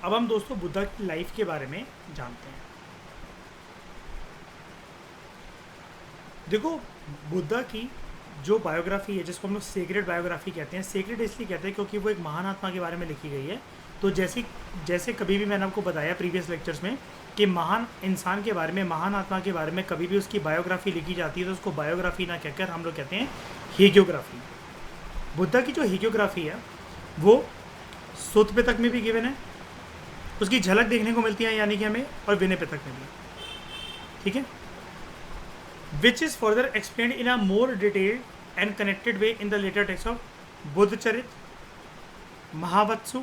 अब हम दोस्तों बुद्धा की लाइफ के बारे में जानते हैं। देखो, बुद्धा की जो बायोग्राफी है, जिसको हम लोग सीक्रेट बायोग्राफी कहते हैं, सीक्रेट इसलिए कहते हैं क्योंकि वो एक महान आत्मा के बारे में लिखी गई है। तो जैसे जैसे कभी भी मैंने आपको बताया प्रीवियस लेक्चर्स में कि महान इंसान के बारे में, महान आत्मा के बारे में कभी भी उसकी बायोग्राफी लिखी जाती है तो उसको बायोग्राफी ना कहकर हम लोग कहते हैं हेगियोग्राफी। बुद्धा की जो हेगियोग्राफी है वो सुत पिटक में भी गिवन है, उसकी झलक देखने को मिलती है यानी कि हमें, और विनय पिटक में भी। ठीक है, which is further explained in a more detailed and connected way in the later text of Buddhacharit, Mahavatsu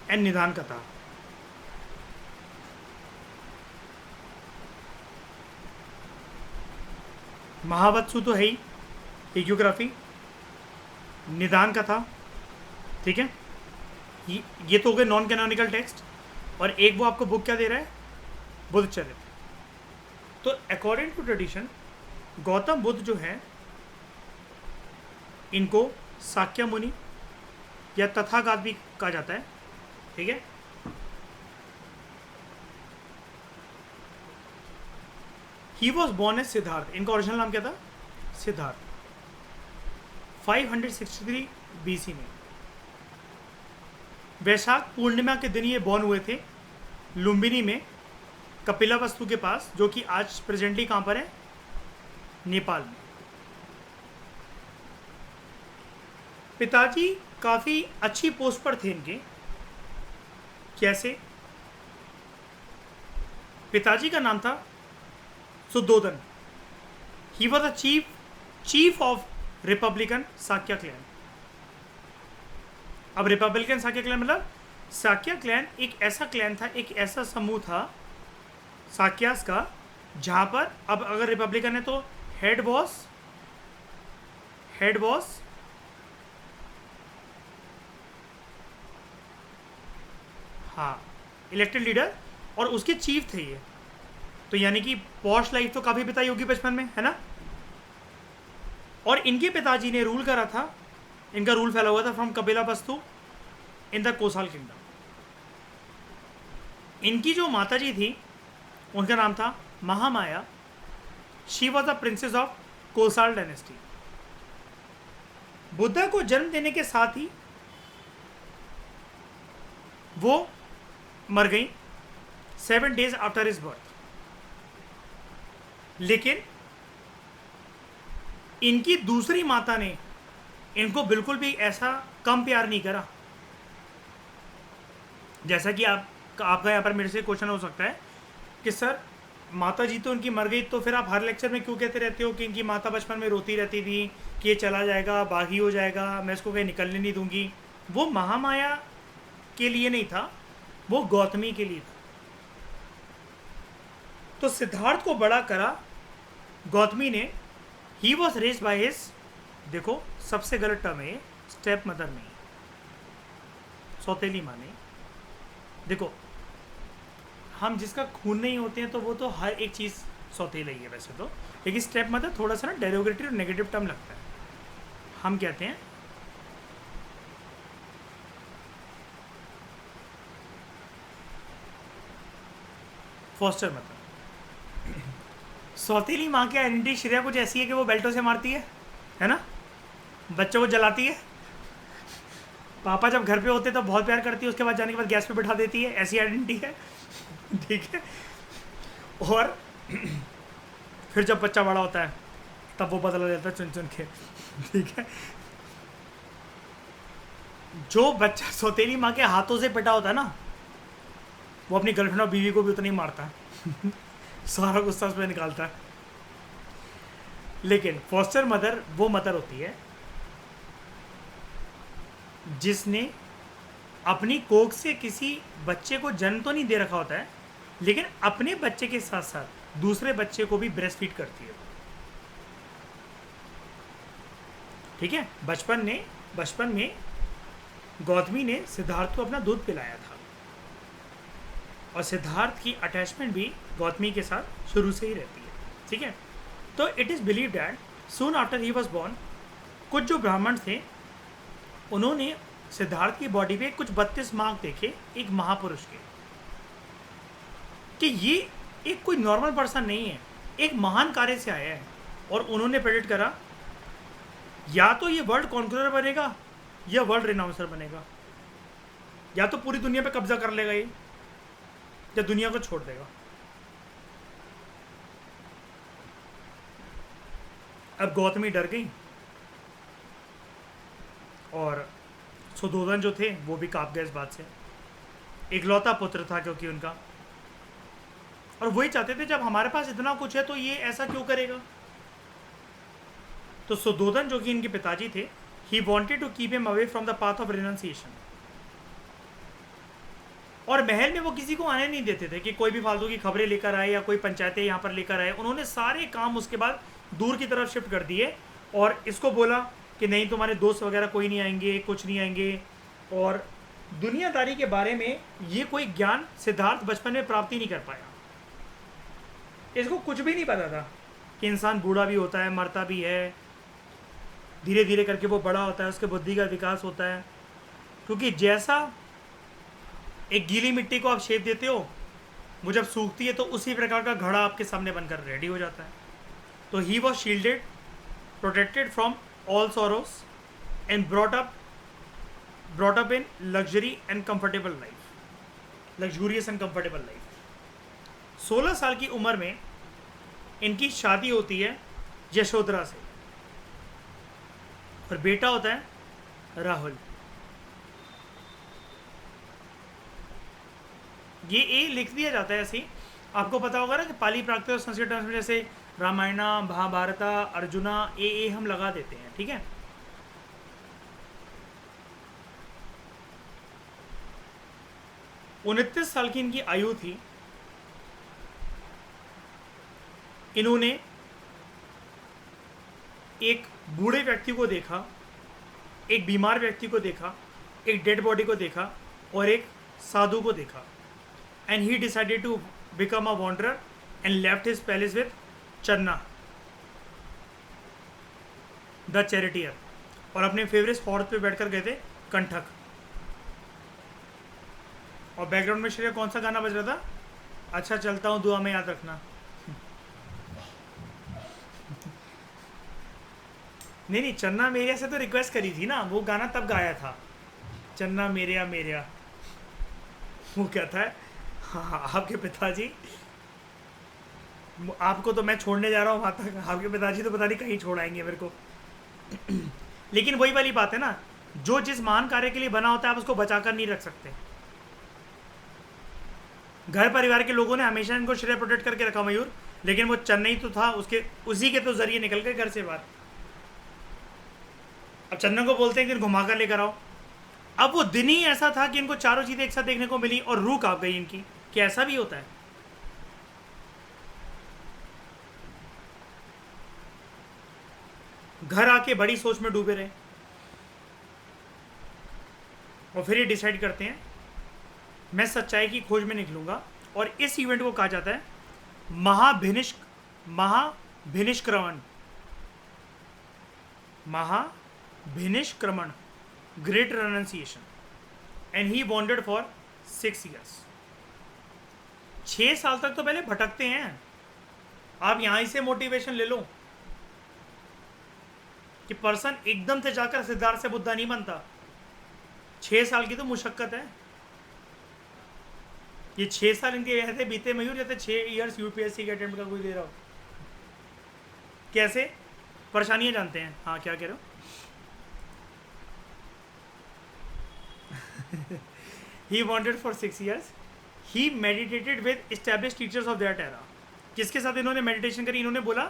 and Nidhan Katha. महावत्सु तो है ही हेगियोग्राफी, निदान कथा, ठीक है, ये तो हो गए नॉन कैनोनिकल टेक्स्ट, और एक वो आपको बुक क्या दे रहा है, बुद्धचरित। तो according to tradition Gautam Buddha जो है इनको साक्य मुनि या तथागत भी कहा जाता है। ठीक है, he was born as Siddhartha, इनका ओरिजिनल नाम क्या था, सिद्धार्थ। 563 बीसी में वैशाख पूर्णिमा के दिन ये बॉर्न हुए थे लुम्बिनी में, कपिलावस्तु के पास, जो कि आज प्रेजेंटली कहाँ पर है, नेपाल में। पिताजी काफ़ी अच्छी पोस्ट पर थे इनके। कैसे? पिताजी का नाम था Suddhodana. He was the chief of republican Shakya clan. अब रिपब्लिकन साक्य क्लैन मतलब साक्य क्लैन एक ऐसा क्लैन था, एक ऐसा समूह था साक्यास का, जहां पर अब अगर रिपब्लिकन है तो हेड बॉस हाँ, इलेक्टेड लीडर, और उसके चीफ थे ये। तो यानी कि पॉश लाइफ तो काफ़ी बिताई होगी बचपन में, है ना। और इनके पिताजी ने रूल करा था, इनका रूल फैला हुआ था from Kapilavastu in the Kosala kingdom. इनकी जो माताजी थी उनका नाम था Mahamaya. She was the princess of Kosala dynasty. Buddha को जन्म देने के साथ ही वो मर गई 7 days आफ्टर हिज बर्थ। लेकिन इनकी दूसरी माता ने इनको बिल्कुल भी ऐसा कम प्यार नहीं करा। जैसा कि आपका यहाँ पर मेरे से क्वेश्चन हो सकता है कि सर माता जी तो उनकी मर गई, तो फिर आप हर लेक्चर में क्यों कहते रहते हो कि इनकी माता बचपन में रोती रहती थी कि ये चला जाएगा, बागी हो जाएगा, मैं इसको कहीं निकलने नहीं दूंगी। वो महामाया के लिए नहीं था, वो गौतमी के लिए था। तो सिद्धार्थ को बड़ा करा गौतमी ने। He was raised by his, देखो सबसे गलत टर्म है स्टेप मदर में, सौतेली माँ ने। देखो हम जिसका खून नहीं होते हैं तो वो तो हर एक चीज़ सौतेला ही है वैसे तो, लेकिन स्टेप मदर थोड़ा सा ना डेरोगेटिव और नेगेटिव टर्म लगता है। हम कहते हैं फॉस्टर मदर। सौतेली माँ की आइडेंटिटी श्रेया कुछ ऐसी है कि वो बेल्टों से मारती है ना, बच्चों को जलाती है। पापा जब घर पे होते तो बहुत प्यार करती है, उसके बाद जाने के बाद गैस पे बिठा देती है, ऐसी आइडेंटिटी है। ठीक है, और फिर जब बच्चा बड़ा होता है तब वो बदला लेता है चुन चुन के। ठीक है, जो बच्चा सौतेली माँ के हाथों से पिटा होता है ना, वो अपनी गर्लफ्रेंड और बीवी को भी उतना ही मारता है। सारा गुस्सा उस पर निकालता है। लेकिन फॉस्टर मदर वो मदर होती है जिसने अपनी कोख से किसी बच्चे को जन्म तो नहीं दे रखा होता है, लेकिन अपने बच्चे के साथ साथ दूसरे बच्चे को भी ब्रेस्ट फीड करती है। ठीक है, बचपन में गौतमी ने सिद्धार्थ को अपना दूध पिलाया था, और सिद्धार्थ की अटैचमेंट भी गौतमी के साथ शुरू से ही रहती है। ठीक है, तो it is believe that soon after he was born, कुछ जो ब्राह्मण थे उन्होंने सिद्धार्थ की बॉडी पे कुछ 32 मार्क देखे एक महापुरुष के, कि ये एक कोई नॉर्मल पर्सन नहीं है, एक महान कार्य से आया है। और उन्होंने प्रेडिक्ट करा या तो ये वर्ल्ड कॉन्करर बनेगा या वर्ल्ड रिनाउंसर बनेगा, या तो पूरी दुनिया पे कब्जा कर लेगा ये, या दुनिया को छोड़ देगा। अब गौतमी डर गई और सुधोधन जो थे वो भी कांप गए इस बात से। इकलौता पुत्र था क्योंकि उनका, और वही चाहते थे जब हमारे पास इतना कुछ है तो ये ऐसा क्यों करेगा। तो सुधोधन जो कि इनके पिताजी थे, he wanted to keep him away from the path of renunciation. और महल में वो किसी को आने नहीं देते थे कि कोई भी फालतू की खबरें लेकर आए या कोई पंचायतें यहाँ पर लेकर आए। उन्होंने सारे काम उसके बाद दूर की तरफ शिफ्ट कर दिए और इसको बोला कि नहीं तुम्हारे दोस्त वगैरह कोई नहीं आएंगे, कुछ नहीं आएंगे। और दुनियादारी के बारे में ये कोई ज्ञान सिद्धार्थ बचपन में प्राप्ति नहीं कर पाया। इसको कुछ भी नहीं पता था कि इंसान बूढ़ा भी होता है, मरता भी है, धीरे धीरे करके वो बड़ा होता है, उसके बुद्धि का विकास होता है। क्योंकि जैसा एक गीली मिट्टी को आप शेप देते हो, वो जब सूखती है तो उसी प्रकार का घड़ा आपके सामने बनकर रेडी हो जाता है। तो he was shielded, protected from all sorrows and brought up in luxury and comfortable life, luxurious and comfortable life. 16 साल की उम्र में इनकी शादी होती है यशोधरा से, और बेटा होता है राहुल। ये ए लिख दिया जाता है ऐसे ही। आपको पता होगा ना कि पाली प्राकृत और संस्कृत टर्म्स में जैसे रामायणा, महाभारता, अर्जुना, ए हम लगा देते हैं, ठीक है। उनतीस साल की इनकी आयु थी। इन्होंने एक बूढ़े व्यक्ति को देखा, एक बीमार व्यक्ति को देखा, एक डेड बॉडी को देखा और एक साधु को देखा। And he decided to become a wanderer and left his palace with Channa the charioteer, और अपने फेवरेट हॉर्स पे बैठकर गए थे कंठक। और बैकग्राउंड में श्रेया कौन सा गाना बज रहा था? अच्छा चलता हूँ दुआ में याद रखना। नहीं, चन्ना मेरिया से तो रिक्वेस्ट करी थी ना, वो गाना तब गाया था, चन्ना मेरिया मेरिया। वो कहता है हाँ आपके पिताजी, आपको तो मैं छोड़ने जा रहा हूँ वहाँ तक, आपके पिताजी तो पता नहीं कहीं छोड़ आएंगे मेरे को। लेकिन वही वाली बात है ना, जो जिस महान कार्य के लिए बना होता है आप उसको बचा कर नहीं रख सकते। घर परिवार के लोगों ने हमेशा इनको श्रेय प्रोटेक्ट करके रखा मयूर, लेकिन वो चेन्नई तो था, उसके उसी के तो जरिए निकल गए घर से बाहर। अब चन्ना को बोलते हैं कि घुमा कर लेकर आओ। अब वो दिन ही ऐसा था कि इनको चारों चीजें एक साथ देखने को मिली और रूह कांप गई इनकी कि ऐसा भी होता है। घर आके बड़ी सोच में डूबे रहे और फिर ये डिसाइड करते हैं मैं सच्चाई की खोज में निकलूंगा। और इस इवेंट को कहा जाता है Mahabhinishkramana, Mahabhinishkramana, great renunciation. And he wandered for 6 years। 6 साल तक तो पहले भटकते हैं। आप यहां से मोटिवेशन ले लो कि पर्सन एकदम से जाकर सिद्धार्थ से बुद्धा नहीं बनता। 6 साल की तो मुशक्कत है। ये 6 साल इनके ऐसे बीते मयूर जैसे 6 years यूपीएससी के अटेम्प्ट का कोई दे रहा हो। कैसे परेशानियां जानते हैं। हाँ क्या कह रहे हो? He wanted for 6 years. He meditated with established teachers of that era. किसके साथ इन्होंने मेडिटेशन करी? इन्होंने बोला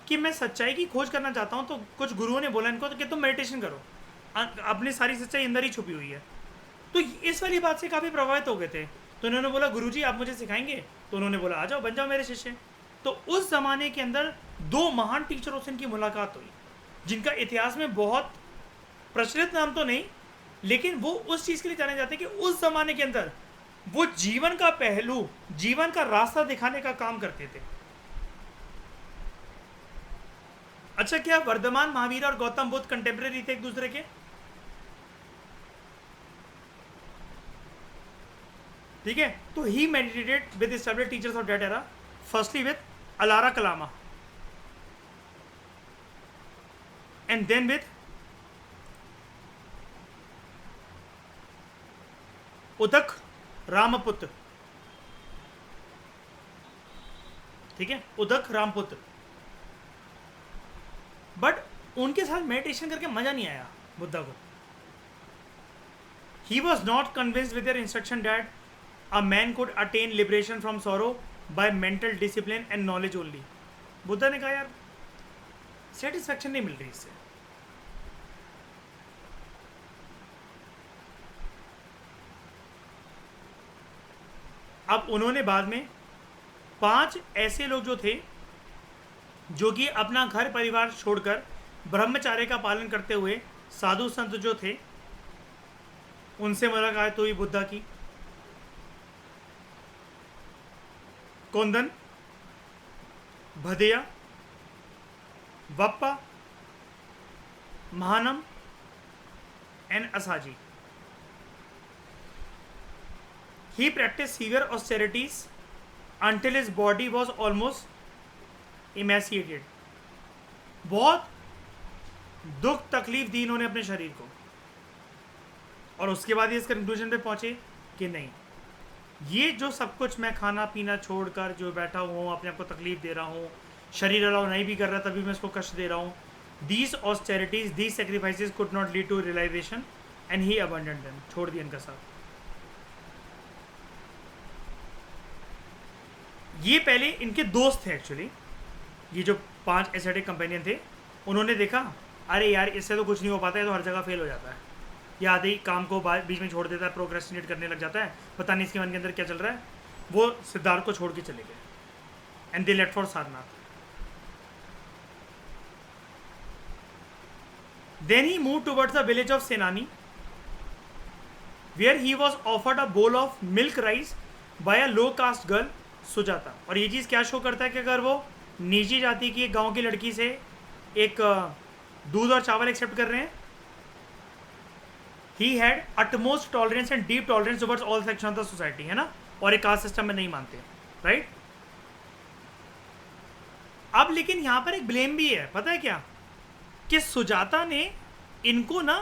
कि मैं सच्चाई की खोज करना चाहता हूँ, तो कुछ गुरुओं ने बोला इनको तो कि तुम मेडिटेशन करो, अपनी सारी सच्चाई अंदर ही छुपी हुई है। तो इस वाली बात से काफ़ी प्रभावित हो गए थे। तो इन्होंने बोला गुरुजी आप मुझे सिखाएंगे? तो उन्होंने बोला आ जाओ, बन जाओ मेरे शिष्य। तो उस ज़माने के अंदर 2 महान टीचरों से इनकी मुलाकात हुई, जिनका इतिहास में बहुत प्रचलित नाम तो नहीं, लेकिन वो उस चीज़ के लिए जाने जाते हैं कि उस ज़माने के अंदर वो जीवन का पहलू, जीवन का रास्ता दिखाने का काम करते थे। अच्छा, क्या वर्धमान महावीर और गौतम बुद्ध कंटेम्प्रेरी थे एक दूसरे के? ठीक है, तो he meditated with established teachers of that era, firstly with Alara Kalama and then with Udaka Ramaputra, ठीक है, उदक रामपुत्र। बट उनके साथ मेडिटेशन करके मजा नहीं आया बुद्धा को। He was not convinced with their instruction that a man could attain liberation from sorrow by mental discipline and knowledge only. Buddha ने कहा यार सेटिस्फैक्शन नहीं मिल रही इससे। अब उन्होंने बाद में 5 ऐसे लोग जो थे जो कि अपना घर परिवार छोड़कर ब्रह्मचार्य का पालन करते हुए साधु संत जो थे उनसे मुलाकात हुई बुद्धा की। कोंदन, भदेया, वप्पा, महानम and असाजी। He practiced severe austerities until his body was almost emaciated. बहुत दुख तकलीफ दी इन्होंने अपने शरीर को, और उसके बाद ये इस कंक्लूजन पे पहुंचे कि नहीं, ये जो सब कुछ मैं खाना पीना छोड़कर जो बैठा हुआ हूँ, अपने आप को तकलीफ दे रहा हूँ, शरीर अलाउ नहीं भी कर रहा तभी मैं इसको कष्ट दे रहा हूँ, these austerities, these sacrifices could not lead to realization and he abandoned them. छोड़ दिया इनका साथ। ये पहले इनके दोस्त थे एक्चुअली, ये जो 5 एसेटिक कंपेनियन थे। उन्होंने देखा अरे यार इससे तो कुछ नहीं हो पाता है, तो हर जगह फेल हो जाता है, ये आधे ही काम को बीच में छोड़ देता है, प्रोक्रेस्टिनेट करने लग जाता है, पता नहीं इसके मन के अंदर क्या चल रहा है। वो सिद्धार्थ को छोड़ के चले गए and they left for Sarnath. Then he move towards the village of Senani where he was offered a bowl of milk rice by a low caste girl Sujata. और ये चीज़ क्या शो करता है कि अगर वो निजी जाति की एक गांव की लड़की से एक दूध और चावल एक्सेप्ट कर रहे हैं, he had utmost tolerance and deep tolerance towards all section of the society, है ना, और एक कास्ट सिस्टम में नहीं मानते, राइट। अब लेकिन यहां पर एक ब्लेम भी है, पता है क्या, कि सुजाता ने इनको ना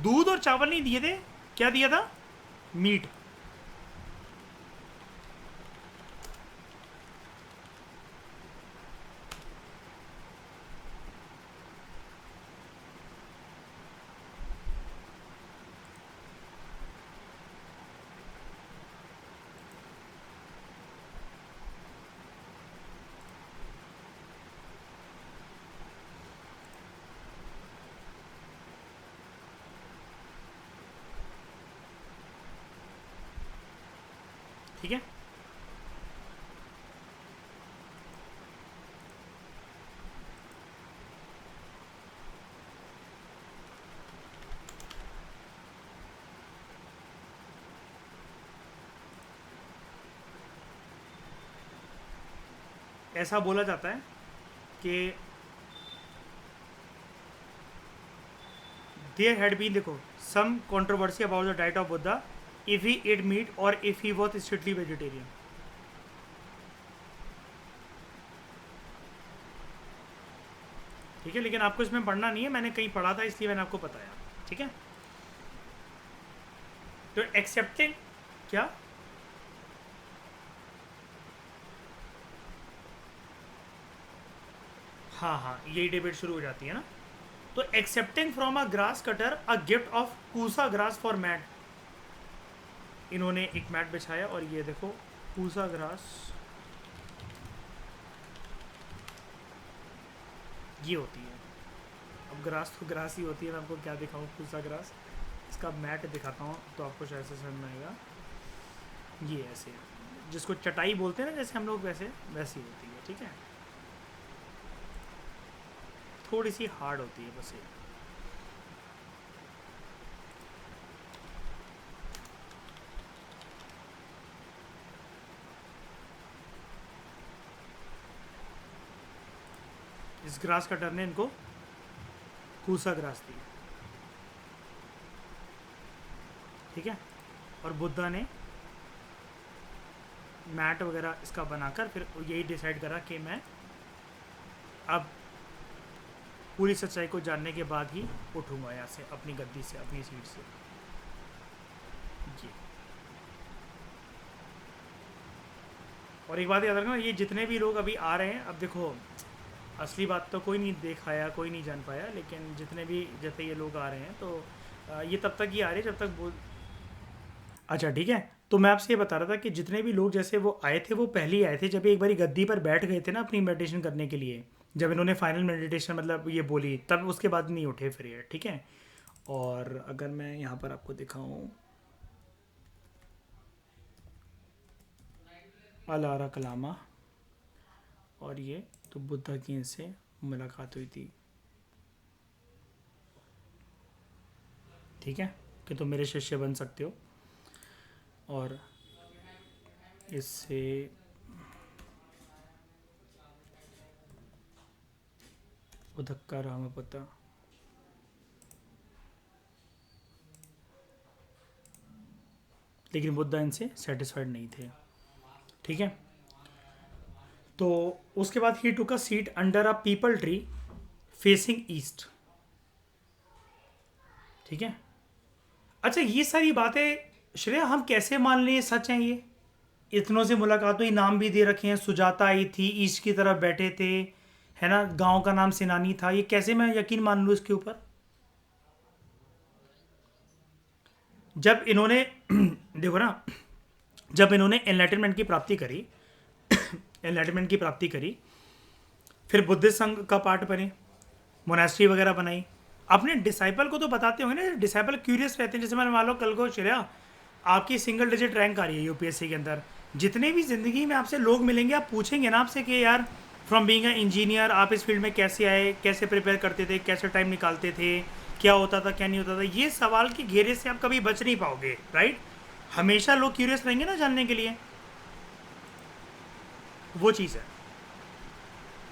दूध और चावल नहीं दिए थे, क्या दिया था, मीट। ठीक है, ऐसा बोला जाता है कि देयर हैड बीन, देखो, some controversy about the diet of Buddha if he ate meat or if he was strictly vegetarian. ठीक है, लेकिन आपको इसमें पढ़ना नहीं है, मैंने कहीं पढ़ा था इसलिए मैंने आपको बताया, ठीक है। तो एक्सेप्टिंग क्या, हाँ यही डिबेट शुरू हो जाती है ना। तो accepting from a grass cutter a gift of kusa grass for mat, इन्होंने एक मैट बिछाया और ये देखो पूसा ग्रास, ये होती है। अब ग्रास तो ग्रास ही होती है, मैं आपको क्या दिखाऊं, पूसा ग्रास, इसका मैट दिखाता हूँ तो आपको शायद से समझ में आएगा। ये ऐसे जिसको चटाई बोलते हैं ना, जैसे हम लोग वैसे वैसी होती है, ठीक है, थोड़ी सी हार्ड होती है बस ये। इस ग्रास कटर ने इनको कूसा ग्रास दी, ठीक है, और बुद्धा ने मैट वगैरह इसका बनाकर फिर यही डिसाइड करा कि मैं अब पूरी सच्चाई को जानने के बाद ही उठूँगा यहाँ से, अपनी गद्दी से, अपनी सीट से। जी। और एक बात याद रखना, ये जितने भी लोग अभी आ रहे हैं, अब देखो असली बात तो कोई नहीं देख पाया, कोई नहीं जान पाया, लेकिन जितने भी जैसे ये लोग आ रहे हैं तो ये तब तक ही आ रहे हैं जब तक बोल। अच्छा ठीक है, तो मैं आपसे ये बता रहा था कि जितने भी लोग जैसे वो आए थे, वो पहले ही आए थे जब एक बारी गद्दी पर बैठ गए थे ना अपनी मेडिटेशन करने के लिए, जब इन्होंने फाइनल मेडिटेशन मतलब ये बोली, तब उसके बाद नहीं उठे फिर ये, ठीक है। और अगर मैं यहाँ पर आपको दिखाऊँ, अलारा कलामा, और ये तो बुद्धा की इनसे मुलाकात हुई थी, ठीक है, कि तुम मेरे शिष्य बन सकते हो। और इससे उदक्का रामपता, लेकिन बुद्धा इनसे सेटिस्फाइड नहीं थे, ठीक है। तो उसके बाद ही took a seat under a peepal tree facing east, ठीक है। अच्छा ये सारी बातें श्रेया हम कैसे मान लें सच हैं ये? इतनों से मुलाकात हुई, नाम भी दे रखे हैं, सुजाता आई थी, ईस्ट की तरफ बैठे थे, है ना, गांव का नाम सिनानी था, ये कैसे मैं यकीन मान लूँ इसके ऊपर? जब इन्होंने देखो ना, जब इन्होंने एनलाइटनमेंट की प्राप्ति करी एनलाइटनमेंट की प्राप्ति करी, फिर बुद्धिस्ट संघ का पार्ट बने, मोनास्ट्री वगैरह बनाई, अपने डिसाइपल को तो बताते होंगे ना, डिसाइपल क्यूरियस रहते हैं। जैसे मैंने मान लो कल को श्रेया आपकी सिंगल डिजिट रैंक आ रही है यूपीएससी के अंदर, जितने भी ज़िंदगी में आपसे लोग मिलेंगे, आप पूछेंगे ना आपसे कि यार फ्रॉम बीइंग अ इंजीनियर आप इस फील्ड में कैसे आए, कैसे प्रिपेयर करते थे, कैसे टाइम निकालते थे, क्या होता था क्या नहीं होता था। ये सवाल के घेरे से आप कभी बच नहीं पाओगे, राइट। हमेशा लोग क्यूरियस रहेंगे ना जानने के लिए, वो चीज़ है।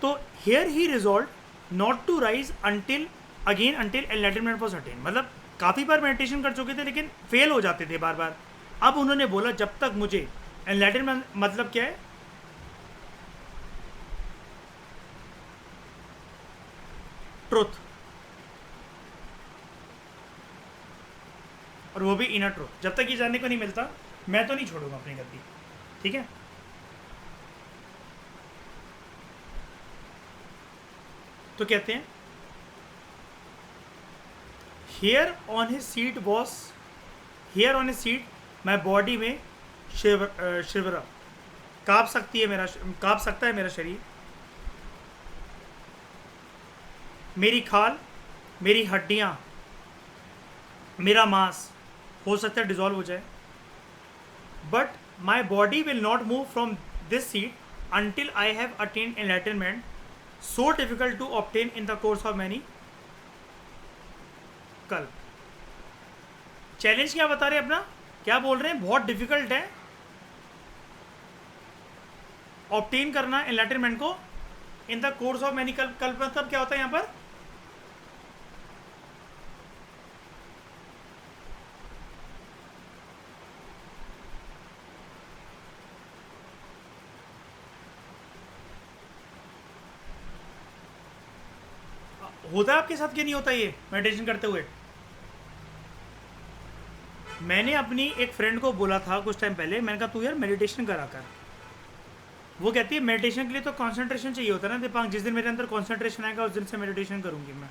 तो here he resolve not to rise until enlightenment was attain, मतलब काफ़ी बार मेडिटेशन कर चुके थे लेकिन फेल हो जाते थे बार बार। अब उन्होंने बोला जब तक मुझे एनलाइटनमेंट, मतलब क्या है, ट्रुथ, और वो भी इनर ट्रुथ, जब तक ये जानने को नहीं मिलता मैं तो नहीं छोड़ूंगा अपनी गलती, ठीक है। तो कहते हैं here on his seat was, here on his seat my body में शिवरा, काँप सकता है मेरा शरीर, मेरी खाल, मेरी हड्डियाँ, मेरा मांस हो सकता है डिजॉल्व हो जाए, but my body will not move from this seat until I have attained enlightenment, so difficult to obtain in the course of many कल्प। चैलेंज क्या बता रहे हैं अपना, क्या बोल रहे हैं, बहुत डिफिकल्ट है ऑब्टेन करना एनलाइटनमेंट को in the course of many कल्प। कल्प मतलब क्या होता है यहाँ पर, होता है आपके साथ क्या नहीं होता ये मेडिटेशन करते हुए। मैंने अपनी एक फ्रेंड को बोला था कुछ टाइम पहले, मैंने कहा तू यार मेडिटेशन करा कर। वो कहती है मेडिटेशन के लिए तो कंसंट्रेशन चाहिए होता है ना दीपांक, जिस दिन मेरे अंदर कंसंट्रेशन आएगा उस दिन से मेडिटेशन करूंगी मैं।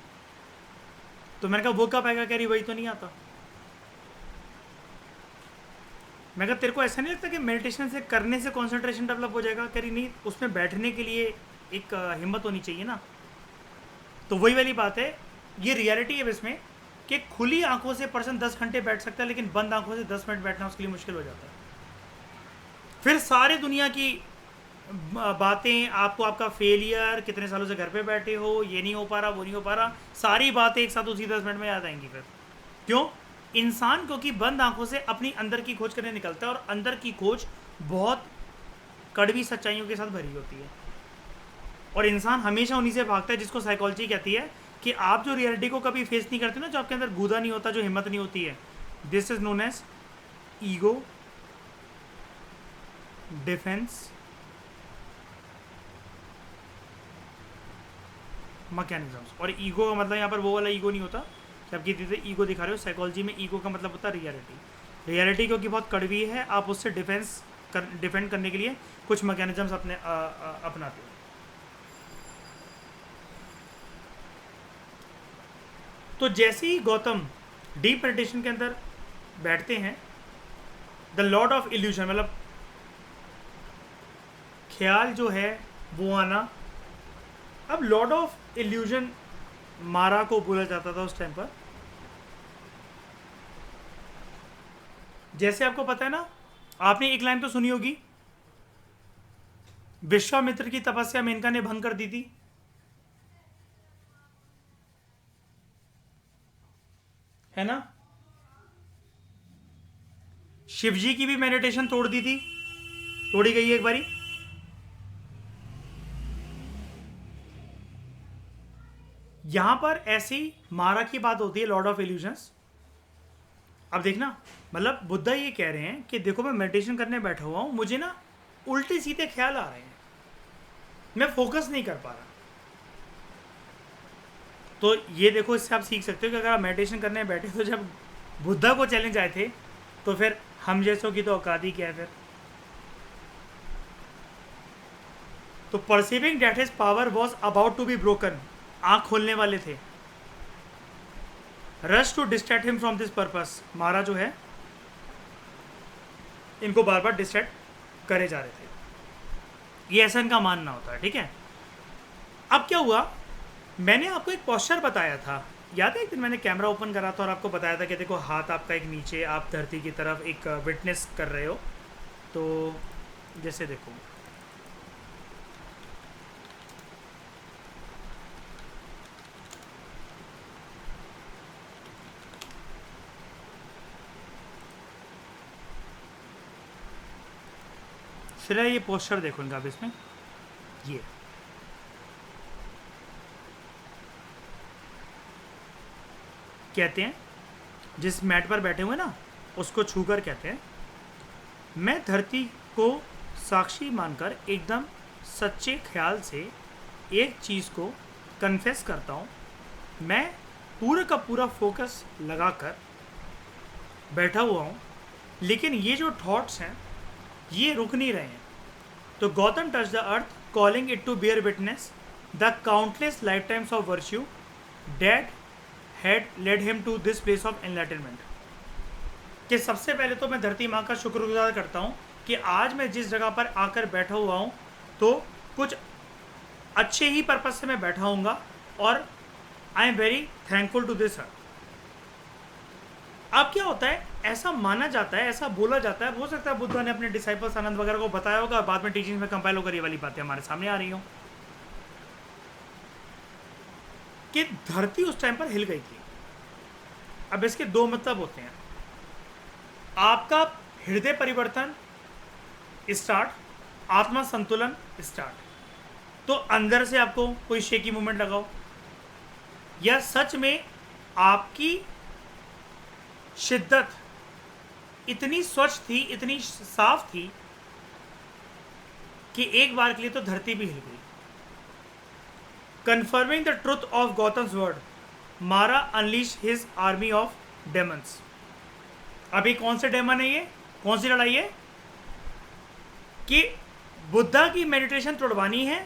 तो मैंने कहा वो कब आएगा, कह रही वही तो नहीं आता। मैं कहा तेरे को ऐसा नहीं लगता कि मेडिटेशन से करने से कंसंट्रेशन डेवलप हो जाएगा, कह रही नहीं, उसमें बैठने के लिए एक हिम्मत होनी चाहिए ना। तो वही वाली बात है, ये रियलिटी है इसमें कि खुली आंखों से पर्सन 10 घंटे बैठ सकता है, लेकिन बंद आंखों से 10 मिनट बैठना उसके लिए मुश्किल हो जाता है। फिर सारी दुनिया की बातें, आपको आपका फेलियर, कितने सालों से घर पे बैठे हो, ये नहीं हो पा रहा, वो नहीं हो पा रहा, सारी बातें एक साथ उसी 10 मिनट में याद आएंगी। फिर क्यों? इंसान क्योंकि बंद आंखों से अपनी अंदर की खोज करने निकलता है, और अंदर की खोज बहुत कड़वी सच्चाइयों के साथ भरी होती है, और इंसान हमेशा उन्हीं से भागता है, जिसको साइकोलॉजी कहती है कि आप जो रियलिटी को कभी फेस नहीं करते ना, जो आपके अंदर गूदा नहीं होता, जो हिम्मत नहीं होती है, this is known as ego defence mechanisms. और ईगो का मतलब यहाँ पर वो वाला ईगो नहीं होता कि आप किसी से ईगो दिखा रहे हो। साइकोलॉजी में ईगो का मतलब होता है रियलिटी। रियलिटी क्योंकि बहुत कड़वी है, आप उससे डिफेंड करने के लिए कुछ मैकेनिज्म्स अपनाते हो। तो जैसे ही गौतम डीप मेडिटेशन के अंदर बैठते हैं, द लॉर्ड ऑफ इल्यूजन मतलब ख्याल जो है वो आना। अब लॉर्ड ऑफ इल्यूजन मारा को बोला जाता था उस टाइम पर। जैसे आपको पता है ना, आपने एक लाइन तो सुनी होगी, विश्वामित्र की तपस्या मेनका ने भंग कर दी थी, है ना। शिवजी की भी मेडिटेशन तोड़ दी थी, तोड़ी गई है एक बारी। यहां पर ऐसी मारा की बात होती है, लॉर्ड ऑफ इल्यूजन्स। अब देखना, मतलब बुद्धा ये कह रहे हैं कि देखो मैं मेडिटेशन करने बैठा हुआ हूं, मुझे ना उल्टे सीधे ख्याल आ रहे हैं, मैं फोकस नहीं कर पा रहा। तो ये देखो, इससे आप सीख सकते हो कि अगर आप मेडिटेशन करने बैठे तो जब बुद्धा को चैलेंज आए थे तो फिर हम जैसों की तो औकात ही क्या है फिर। तो perceiving that his power was about to be broken, आंख खोलने वाले थे। Rush to distract him from this purpose, Mara जो है इनको बार बार डिस्ट्रैक्ट करे जा रहे थे, ये ऐसा इनका मानना होता है, ठीक है। अब क्या हुआ, मैंने आपको एक पोस्चर बताया था, याद है एक दिन मैंने कैमरा ओपन करा था और आपको बताया था कि देखो हाथ आपका एक नीचे, आप धरती की तरफ एक विटनेस कर रहे हो। तो जैसे देखो, फिर ये पोस्चर देखो इनका, अब इसमें ये कहते हैं, जिस मैट पर बैठे हुए ना उसको छूकर कहते हैं, मैं धरती को साक्षी मानकर एकदम सच्चे ख्याल से एक चीज़ को कन्फेस करता हूँ। मैं पूरा का पूरा फोकस लगाकर बैठा हुआ हूँ, लेकिन ये जो थॉट्स हैं ये रुक नहीं रहे हैं। तो Gautam touch the earth calling it to bear witness the countless lifetimes of virtue that had led him to this place of enlightenment. कि सबसे पहले तो मैं धरती माँ का शुक्रगुजार करता हूँ कि आज मैं जिस जगह पर आकर बैठा हुआ हूँ तो कुछ अच्छे ही पर्पज से मैं बैठा हूँगा, और I am very thankful to this. अब क्या होता है, ऐसा माना जाता है, ऐसा बोला जाता है, हो सकता है बुद्धा ने अपने डिसाइपल्स आनंद वगैरह को बताया होगा, बाद में टीचिंग में कंपाइल होकर ये वाली बातें हमारे सामने आ रही हों कि धरती उस टाइम पर हिल गई थी। अब इसके दो मतलब होते हैं, आपका हृदय परिवर्तन स्टार्ट, आत्मा संतुलन स्टार्ट। तो अंदर से आपको कोई शेकी मूवमेंट लगाओ, या सच में आपकी शिद्दत इतनी स्वच्छ थी, इतनी साफ थी कि एक बार के लिए तो धरती भी हिल गई। Confirming the truth of Gautam's word, Mara unleash his army of demons. अभी कौन से डेमन है ये, कौन सी लड़ाई है कि बुद्धा की मेडिटेशन तोड़वानी है,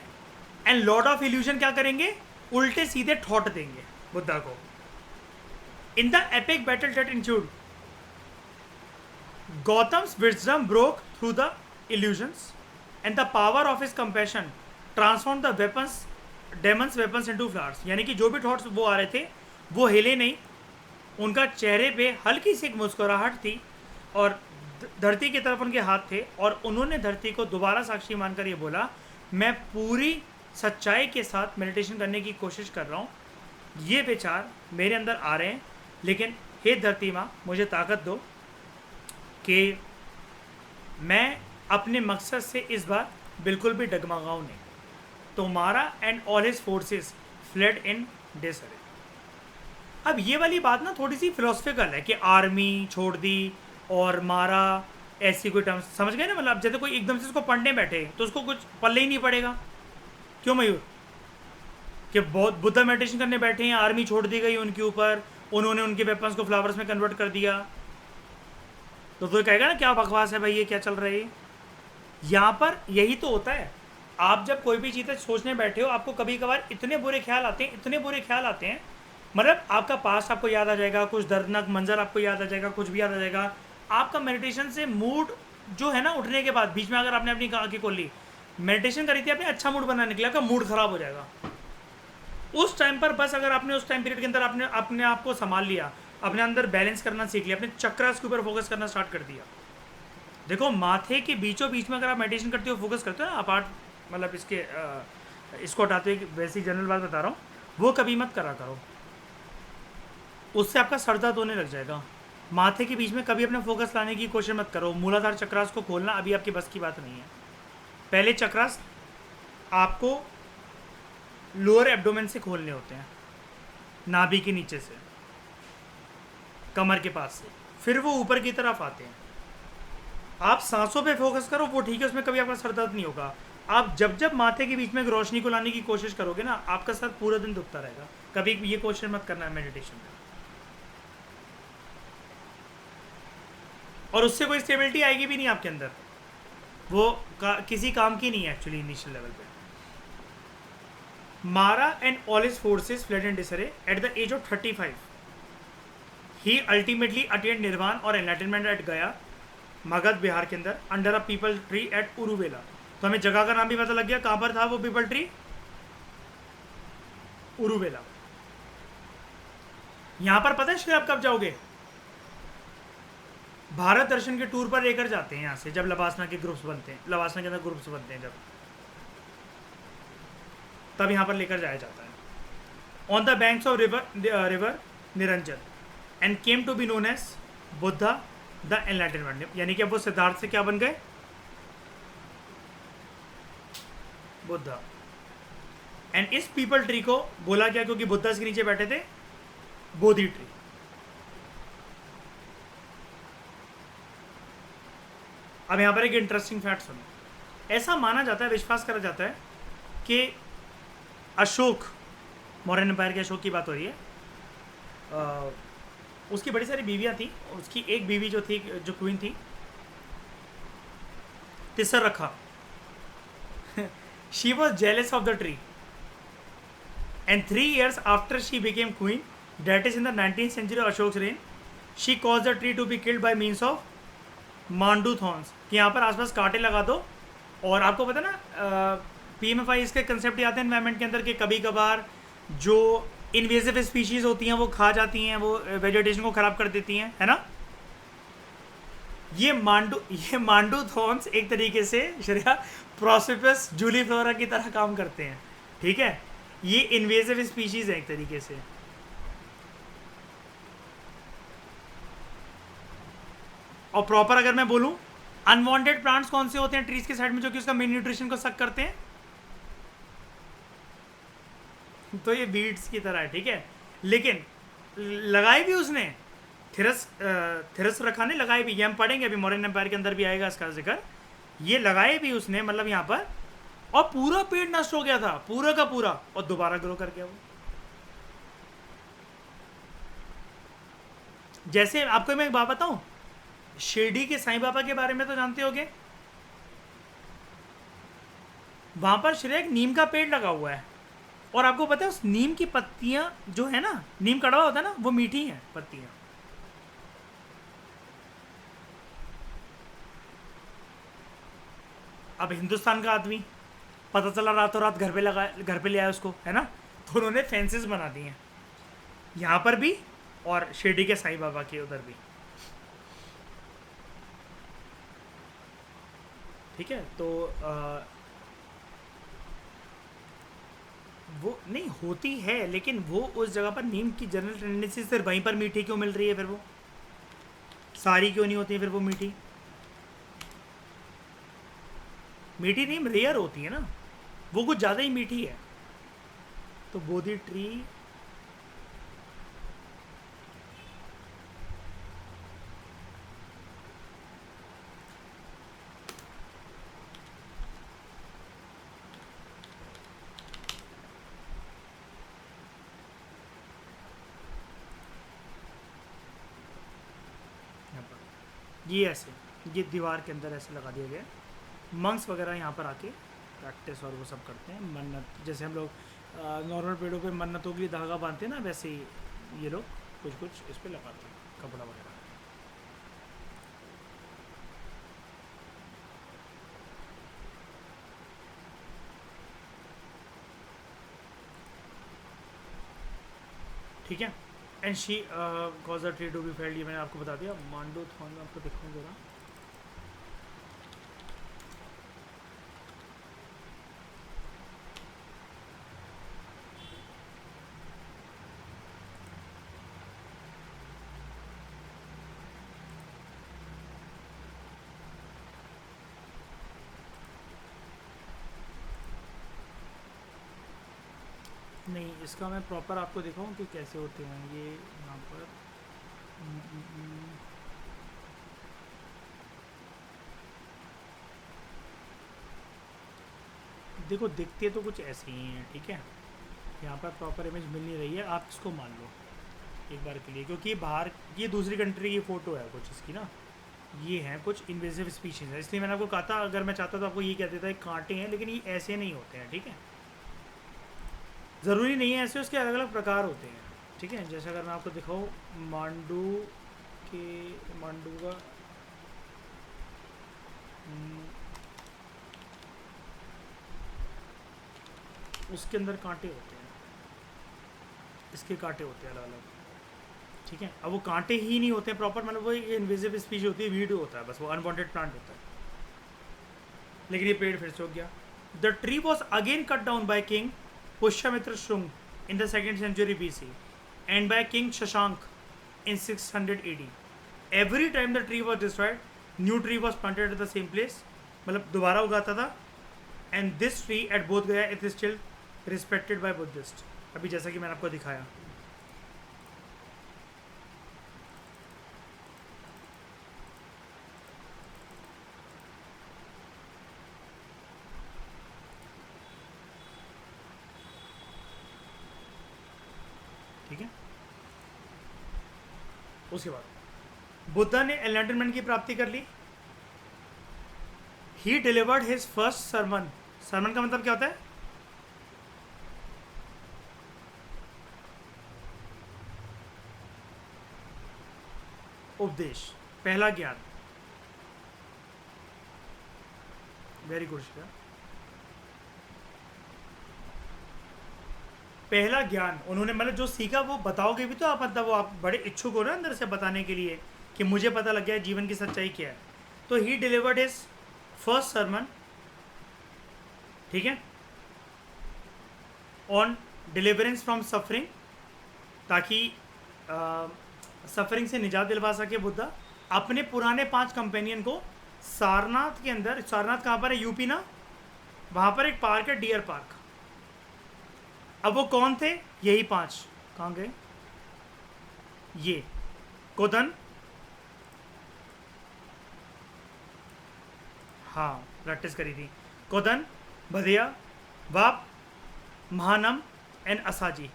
एंड लॉर्ड ऑफ इल्यूजन क्या करेंगे, उल्टे सीधे थॉट देंगे बुद्धा को। In the epic battle that ensued, Gautam's wisdom broke through the illusions, and the power of his compassion transformed the demons weapons into flowers। यानी कि जो भी थॉट्स वो आ रहे थे वो हिले नहीं, उनका चेहरे पे हल्की सी एक मुस्कुराहट थी और धरती की तरफ उनके हाथ थे, और उन्होंने धरती को दोबारा साक्षी मानकर ये बोला, मैं पूरी सच्चाई के साथ मेडिटेशन करने की कोशिश कर रहा हूँ, ये विचार मेरे अंदर आ रहे हैं, लेकिन हे धरती माँ मुझे ताकत दो कि मैं अपने मकसद से इस बार बिल्कुल भी डगमगाऊँ नहीं। तो Mara and all his forces fled in disarray. अब ये वाली बात ना थोड़ी सी फिलोसफिकल है कि आर्मी छोड़ दी और मारा ऐसी कोई टर्म्स समझ गए ना, मतलब जैसे कोई एकदम से उसको पढ़ने बैठे तो उसको कुछ पल्ले ही नहीं पड़ेगा। क्यों मयूर? कि बहुत बुद्धा मेडिटेशन करने बैठे हैं, आर्मी छोड़ दी गई उनके ऊपर, उन्होंने उनके वेपन्स को फ्लावर्स में कन्वर्ट कर दिया, तो कहेगा ना क्या बकवास है भाई, ये क्या चल रहा है। यहाँ पर यही तो होता है, आप जब कोई भी चीज़ें सोचने बैठे हो आपको कभी कभार इतने बुरे ख्याल आते हैं, इतने बुरे ख्याल आते हैं, मतलब आपका पास्ट आपको याद आ जाएगा, कुछ दर्दनाक मंजर आपको याद आ जाएगा, कुछ भी याद आ जाएगा। आपका मेडिटेशन से मूड जो है ना, उठने के बाद बीच में अगर आपने अपनी आंखें खोल ली, मेडिटेशन करी थी आपने, अच्छा मूड बनाने के लिए, आपका मूड खराब हो जाएगा उस टाइम पर। बस अगर आपने उस टाइम पीरियड के अंदर आपने अपने आप को संभाल लिया, अपने अंदर बैलेंस करना सीख लिया, अपने चक्रास के ऊपर फोकस करना स्टार्ट कर दिया। देखो माथे के बीचों बीच में अगर आप मेडिटेशन करते हो, फोकस करते हो ना अपार्ट, मतलब इसको हटाते हुए वैसी जनरल बात बता रहा हूँ, वो कभी मत करा करो, उससे आपका सर दर्द होने लग जाएगा। माथे के बीच में कभी अपना फोकस लाने की कोशिश मत करो। मूलाधार चक्रास को खोलना अभी आपके बस की बात नहीं है। पहले चक्रास आपको लोअर एब्डोमेन से खोलने होते हैं, नाभि के नीचे से, कमर के पास से, फिर वो ऊपर की तरफ आते हैं। आप सांसों पे फोकस करो, वो ठीक है, उसमें कभी आपका सर दर्द नहीं होगा। आप जब जब माथे के बीच में रोशनी को लाने की कोशिश करोगे ना, आपका सर पूरा दिन दुखता रहेगा। कभी ये कोशिश मत करना है मेडिटेशन में, और उससे कोई स्टेबिलिटी आएगी भी नहीं आपके अंदर, वो किसी काम की नहीं है एक्चुअली इनिशियल लेवल पे। Mara and all his forces fled in disarray at the age of 35। He ultimately attained nirvana और एनलाइटनमेंट एट गया, मगध बिहार के अंदर, under a peepal tree at Uruvela. तो हमें जगह का नाम भी पता लग गया, कहां पर था वो पीपल ट्री, उरुवेला। यहां पर पता है श्री आप कब जाओगे? भारत दर्शन के टूर पर लेकर जाते हैं यहाँ से, जब लवासना के ग्रुप्स बनते हैं, लवासना के अंदर ग्रुप्स बनते हैं जब, तब यहाँ पर लेकर जाया जाता है। On the banks of river Niranjan and came to be known as Buddha the enlightenment. यानी कि अब वो सिद्धार्थ से क्या बन गए? बुद्धा। एंड इस पीपल ट्री को बोला गया क्योंकि बुद्धा इसके नीचे बैठे थे, बोधि ट्री। अब यहाँ पर एक इंटरेस्टिंग फैक्ट सुनो। ऐसा माना जाता है, विश्वास करा जाता है कि अशोक, मौर्यन एम्पायर के अशोक की बात हो रही है, उसकी बड़ी सारी बीवियाँ थी। उसकी एक बीवी जो थी, जो क्वीन थी, तिसर रखा, she was jealous of the tree and 3 years after she became queen, that is in the 19th century Ashok reign, she cause the tree to be killed by means of mandu thorns. कि यहाँ पर आसपास कांटे लगा दो। और आपको पता ना PMFI इसके कंसेप्ट आते हैं एनवायरमेंट के अंदर कि कभी कभार जो इन्वेजिव स्पीशीज होती हैं वो खा जाती हैं, वो वेजिटेशन को खराब कर देती हैं, है ना। ये मांडू थॉर्न्स एक तरीके से श्रेया प्रोसिपस जूलीफ्लोरा की तरह काम करते हैं, ठीक है। ये इन्वेजिव स्पीशीज है एक तरीके से। और प्रॉपर अगर मैं बोलूं, अनवांटेड प्लांट्स कौन से होते हैं ट्रीज के साइड में जो कि उसका मेन न्यूट्रिशन को सक करते हैं? तो ये बीड्स की तरह है, ठीक है। लेकिन लगाई भी उसने, थिरस रखा ने लगाई भी, ये हम पढ़ेंगे अभी, मौर्यन एम्पायर के अंदर भी आएगा इसका जिक्र। ये लगाए भी उसने, मतलब यहाँ पर, और पूरा पेड़ नष्ट हो गया था, पूरा का पूरा, और दोबारा ग्रो कर गया वो। जैसे आपको मैं एक बात बताऊं, शिरडी के साईं बाबा के बारे में तो जानते होगे, वहां पर श्रेय एक नीम का पेड़ लगा हुआ है, और आपको पता है उस नीम की पत्तियां जो है ना, नीम कड़वा होता है ना, वो मीठी हैं पत्तियां। अब हिंदुस्तान का आदमी, पता चला रातों रात घर पे ले आया उसको, है ना। तो उन्होंने फेंसेस बना दिए हैं यहाँ पर भी, और शिरडी के साईं बाबा के उधर भी, ठीक है। तो वो नहीं होती है, लेकिन वो उस जगह पर नीम की जनरल टेंडेंसी सिर्फ वहीं पर मीठी क्यों मिल रही है, फिर वो सारी क्यों नहीं होती है फिर वो मीठी? मीठी नीम रेयर होती है ना, वो कुछ ज़्यादा ही मीठी है। तो बोधि ट्री ये ऐसे, ये दीवार के अंदर ऐसे लगा दिया गया है। मंक्स वगैरह यहाँ पर आके प्रैक्टिस और वो सब करते हैं। मन्नत, जैसे हम लोग नॉर्मल पेड़ों पे मन्नतों के लिए धागा बांधते हैं ना, वैसे ही ये लोग कुछ कुछ इस पर लगाते हैं कपड़ा वगैरह। ठीक है। And she cause a tree to be felled, ये मैंने आपको बता दिया। मांडो थॉन में आपको दिखाऊँ जरा। नहीं, इसका मैं प्रॉपर आपको दिखाऊँ कि कैसे होते हैं ये यहाँ पर। हम्म, हम्म, हम्म। देखो दिखते तो कुछ ऐसे ही हैं, ठीक है। यहाँ पर प्रॉपर इमेज मिल नहीं रही है, आप इसको मान लो एक बार के लिए, क्योंकि ये बाहर, ये दूसरी कंट्री की फ़ोटो है कुछ इसकी ना। ये हैं कुछ इन्वेजिव स्पीशीज़ है, इसलिए मैंने आपको कहा था अगर मैं चाहता तो आपको ये कह देता है कांटे हैं, लेकिन ये ऐसे नहीं होते हैं, ठीक है। ज़रूरी नहीं है ऐसे, उसके अलग अलग प्रकार होते हैं, ठीक है। जैसे अगर मैं आपको दिखाऊँ मांडू के, मांडू का उसके अंदर कांटे होते हैं, इसके कांटे होते हैं अलग अलग, ठीक है। अब वो कांटे ही नहीं होते हैं प्रॉपर, मतलब वो ये इन्विजिबल स्पीशीज होती है, वीड होता है बस, वो अनवांटेड प्लांट होता है। लेकिन ये पेड़ फिर से हो गया। The tree was again cut down by king Pushyamitra Shunga in the second century BC and by king Shashank in 600 AD. Every time the tree was destroyed, new tree was planted at the same place. मतलब दोबारा उगाता था। And this tree at बोध गया, it is still respected by Buddhist. अभी जैसा कि मैंने आपको दिखाया। ठीक है। उसके बाद बुद्धा ने एनलाइटनमेंट की प्राप्ति कर ली। He delivered his first sermon. Sermon का मतलब क्या होता है? उपदेश, पहला ज्ञान। Very good Shreya. पहला ज्ञान उन्होंने, मतलब जो सीखा वो बताओगे भी तो आप, मतलब वो आप बड़े इच्छुक हो ना अंदर से बताने के लिए कि मुझे पता लग गया जीवन की सच्चाई क्या है। तो ही डिलीवर्ड हिज फर्स्ट सरमन, ठीक है, ऑन डिलीवरेंस फ्रॉम सफरिंग, ताकि सफरिंग से निजात दिलवा सके बुद्धा अपने पुराने 5 कंपेनियन को। सारनाथ के अंदर, सारनाथ कहाँ पर है? यूपी ना। वहाँ पर एक पार्क है, डियर पार्क। अब वो कौन थे? यही 5। कहाँ गए ये? कोदन, हाँ प्रैक्टिस करी थी। कोदन, भदिया, वाप, महानम एंड असाजी।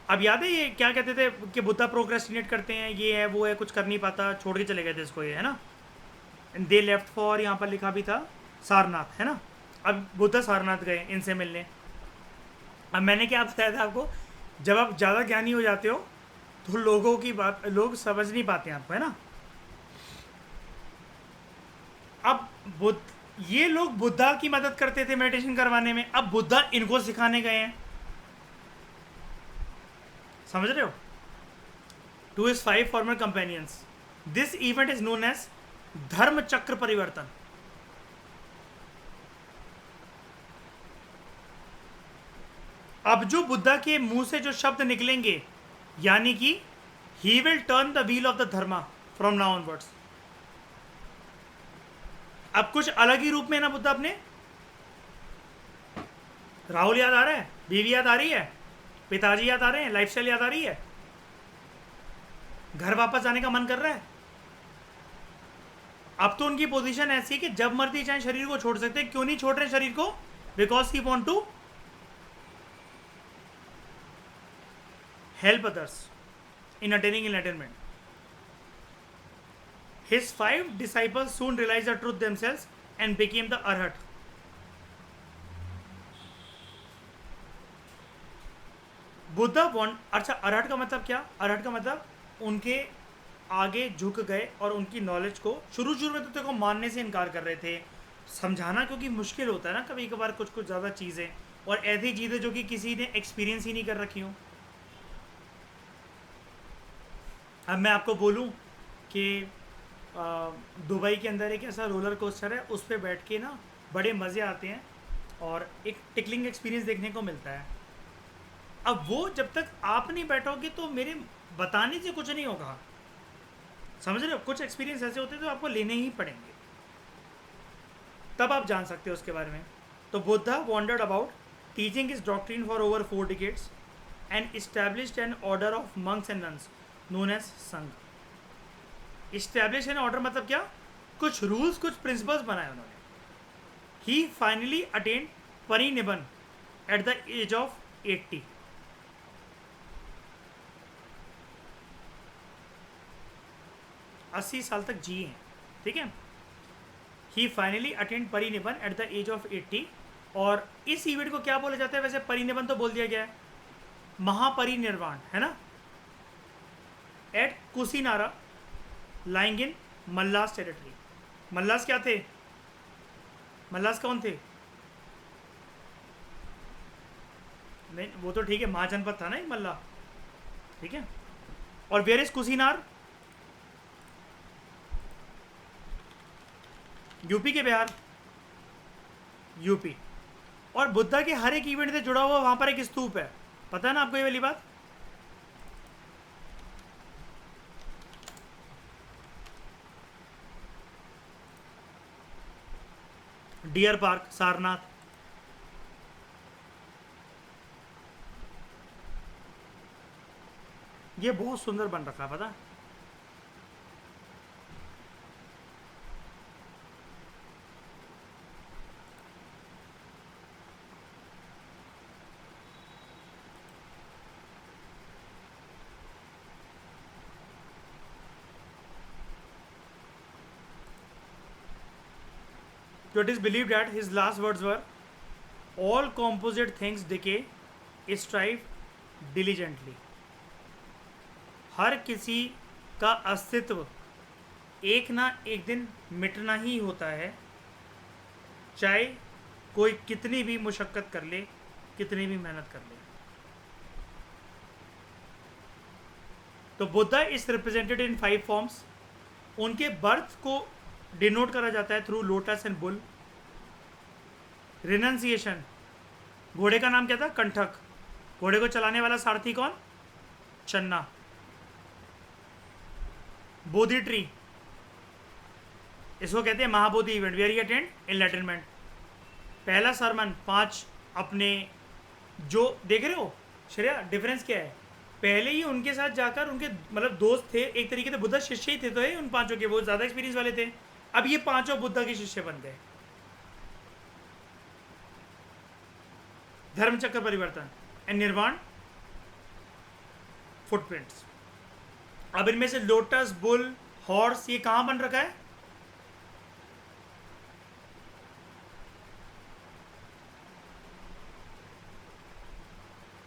अब याद है ये क्या कहते थे कि बुद्धा प्रोक्रेस्टिनेट करते हैं, ये है वो है, कुछ कर नहीं पाता, छोड़ के चले गए थे इसको, ये है ना। एंड दे लेफ्ट फॉर, यहाँ पर लिखा भी था सारनाथ, है ना। अब बुद्धा सारनाथ गए इनसे मिलने। अब मैंने क्या बताया था आपको, जब आप ज़्यादा ज्ञानी हो जाते हो तो लोगों की बात लोग समझ नहीं पाते हैं आपको, है ना। अब बुद्ध, ये लोग बुद्धा की मदद करते थे मेडिटेशन करवाने में, अब बुद्धा इनको सिखाने गए हैं, समझ रहे हो। To his 5 former companions, this event is known as Dharma Chakra परिवर्तन। अब जो बुद्धा के मुंह से जो शब्द निकलेंगे, यानी कि he will turn the wheel of the Dharma from now onwards. अब कुछ अलग ही रूप में ना बुद्धा अपने। राहुल याद आ रहा है? बीवी याद आ रही है? पिताजी याद आ रहे हैं? लाइफस्टाइल याद आ रही है? घर वापस जाने का मन कर रहा है? अब तो उनकी पोजीशन ऐसी है कि जब मर्जी चाहे शरीर को छोड़ सकते हैं। क्यों नहीं छोड़ रहे शरीर को? Because he want to help others in attaining enlightenment. His 5 disciples soon realized the truth themselves and became the Arhat. Buddha want, अच्छा अरहट का मतलब क्या? अरहट का मतलब उनके आगे झुक गए और उनकी नॉलेज को, शुरू शुरू में तो तेरे को मानने से इनकार कर रहे थे, समझाना क्योंकि मुश्किल होता है ना कभी कभार कुछ कुछ ज़्यादा चीज़ें, और ऐसी चीज़ें जो कि किसी ने एक्सपीरियंस ही नहीं कर रखी हूँ। अब मैं आपको बोलूँ कि दुबई के अंदर एक ऐसा रोलर कोस्टर है, उस पर बैठ के ना बड़े मज़े आते हैं और एक टिकलिंग एक्सपीरियंस देखने को मिलता है। अब वो जब तक आप नहीं बैठोगे तो मेरे बताने से कुछ नहीं होगा, समझ रहे हो? कुछ एक्सपीरियंस ऐसे होते हैं तो आपको लेने ही पड़ेंगे, तब आप जान सकते हो उसके बारे में। तो Buddha wandered about teaching his doctrine for over 4 decades and established an order of monks and nuns known as Sangha. Establish an order मतलब क्या? कुछ रूल्स, कुछ प्रिंसिपल्स बनाए उन्होंने। He finally attained parinibbana at the age of 80। 80 साल तक जिए हैं, ठीक है। He finally attained parinibbana at the age of 80। और इस इवेंट को क्या बोला जाता है वैसे? परिनिबन तो बोल दिया गया है, महापरिनिर्वाण है ना। At Kushinara lying in Mallas territory. Mallas क्या थे? मल्लास कौन थे? नहीं वो तो ठीक है, महाजनपद था ना एक मल्ला, ठीक है। और वेयर इज कुशीनार? यूपी के बिहार, यूपी। और बुद्धा के हर एक इवेंट से जुड़ा हुआ वहां पर एक स्तूप है, पता है ना आपको ये वाली बात? डियर पार्क सारनाथ, ये बहुत सुंदर बन रखा है, पता है? So it is believed that his last words were, all composite things decay, strive diligently। हर किसी का अस्तित्व एक ना एक दिन मिटना ही होता है, चाहे कोई कितनी भी मुशक्क़त कर ले, कितनी भी मेहनत कर ले। तो Buddha is represented in 5 forms. उनके बर्थ को डिनोट करा जाता है through lotus and bull. Renunciation, घोड़े का नाम क्या था? कंठक। घोड़े को चलाने वाला सारथी कौन? चन्ना। बोधि ट्री, इसको कहते हैं Mahabodhi event, where he attend enlightenment. पहला सरमन 5 अपने, जो देख रहे हो श्रेया डिफरेंस क्या है? पहले ही उनके साथ जाकर उनके मतलब दोस्त थे, एक तरीके से बुद्धा शिष्य ही थे तो है उन 5 के, वो ज़्यादा एक्सपीरियंस वाले थे। अब ये 5 बुद्धा के शिष्य बन गए। धर्मचक्र परिवर्तन एंड निर्वाण फुटप्रिंट्स। अब इनमें से लोटस, बुल, हॉर्स, ये कहां बन रखा है?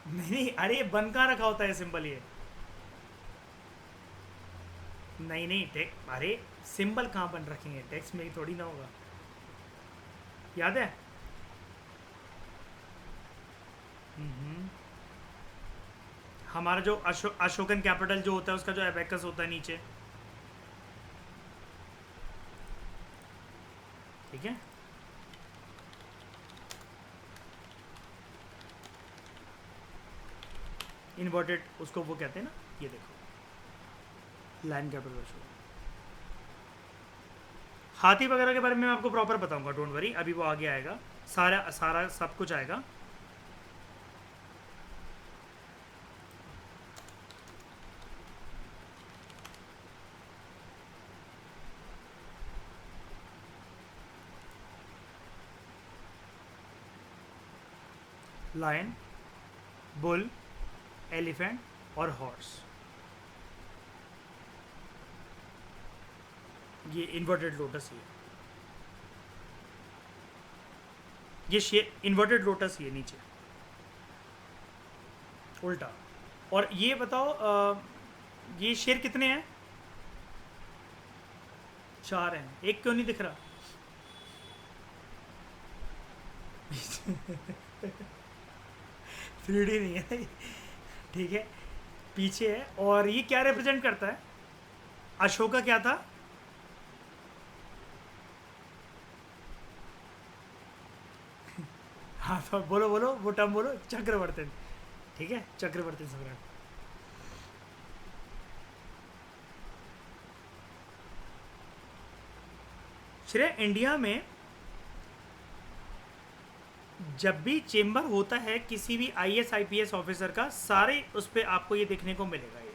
नहीं, अरे बन कहां रखा होता है सिंबल ये? नहीं नहीं, अरे सिंबल कहां बन रखेंगे? टेक्स्ट में ही थोड़ी ना होगा, याद है? हमारा जो अशोकन कैपिटल जो होता है उसका जो एबेकस होता है नीचे, ठीक है। इन्वर्टेड उसको वो कहते हैं ना, ये देखो लाइन कैपिटल अशोक। हाथी वगैरह के बारे में मैं आपको प्रॉपर बताऊंगा, डोंट वरी, अभी वो आगे आएगा, सारा सारा सब कुछ आएगा। लायन, बुल, एलिफेंट और हॉर्स। ये इन्वर्टेड लोटस ही है, ये शेर इन्वर्टेड लोटस ही है नीचे उल्टा। और ये बताओ ये शेर कितने हैं? 4 हैं, एक क्यों नहीं दिख रहा? 3D नहीं है ठीक है, पीछे है। और ये क्या रिप्रेजेंट करता है? अशोका क्या था? हाँ तो बोलो बोलो वो टर्म बोलो, चक्रवर्ती। ठीक है, चक्रवर्ती सम्राट। श्रेय इंडिया में जब भी चेंबर होता है किसी भी आईएएस आईपीएस ऑफिसर का, सारे उस पर आपको ये देखने को मिलेगा। ये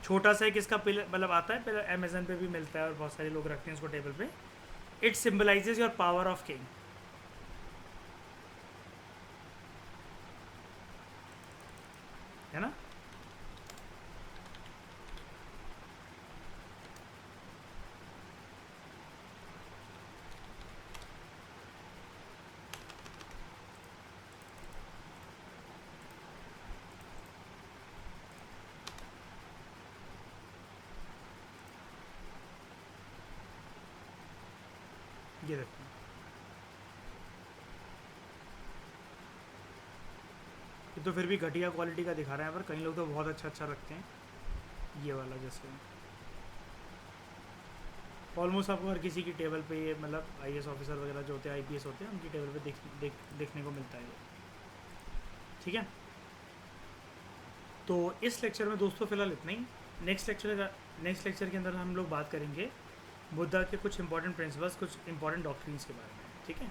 छोटा सा एक इसका मतलब आता है, पहले अमेजन पे भी मिलता है और बहुत सारे लोग रखते हैं इसको टेबल पे। It symbolises your power of king, है ना। ये देखो, ये तो फिर भी घटिया क्वालिटी का दिखा रहा है, पर कई लोग तो बहुत अच्छा अच्छा रखते हैं। ये वाला जैसे ऑलमोस्ट आपको हर किसी की टेबल पे ये मतलब आईएएस ऑफिसर वगैरह जो होते हैं, आईपीएस होते हैं, उनकी टेबल पे देखने को मिलता है ये। ठीक है, तो इस लेक्चर में दोस्तों फिलहाल इतना ही। नेक्स्ट लेक्चर के अंदर हम लोग बात करेंगे बुद्धा के कुछ इंपॉर्टेंट प्रिंसिपल्स, कुछ इंपॉर्टेंट डॉक्ट्रिन्स के बारे में। ठीक है,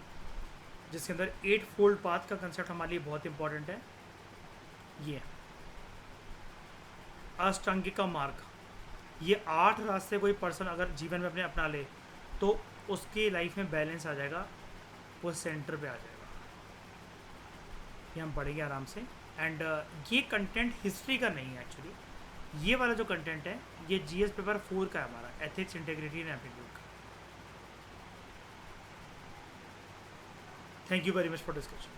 जिसके अंदर 8 फोल्ड पाथ का कंसेप्ट हमारे लिए बहुत इंपॉर्टेंट है। ये अष्टांगिका मार्ग, ये 8 रास्ते कोई पर्सन अगर जीवन में अपने अपना ले तो उसकी लाइफ में बैलेंस आ जाएगा, वो सेंटर पे आ जाएगा। ये हम पढ़ेंगे आराम से। एंड ये कंटेंट हिस्ट्री का नहीं है एक्चुअली, ये वाला जो कंटेंट है ये जीएस पेपर 4 का है हमारा, एथिक्स इंटीग्रिटी एंड एप्टीट्यूड का। Thank you very much for discussion.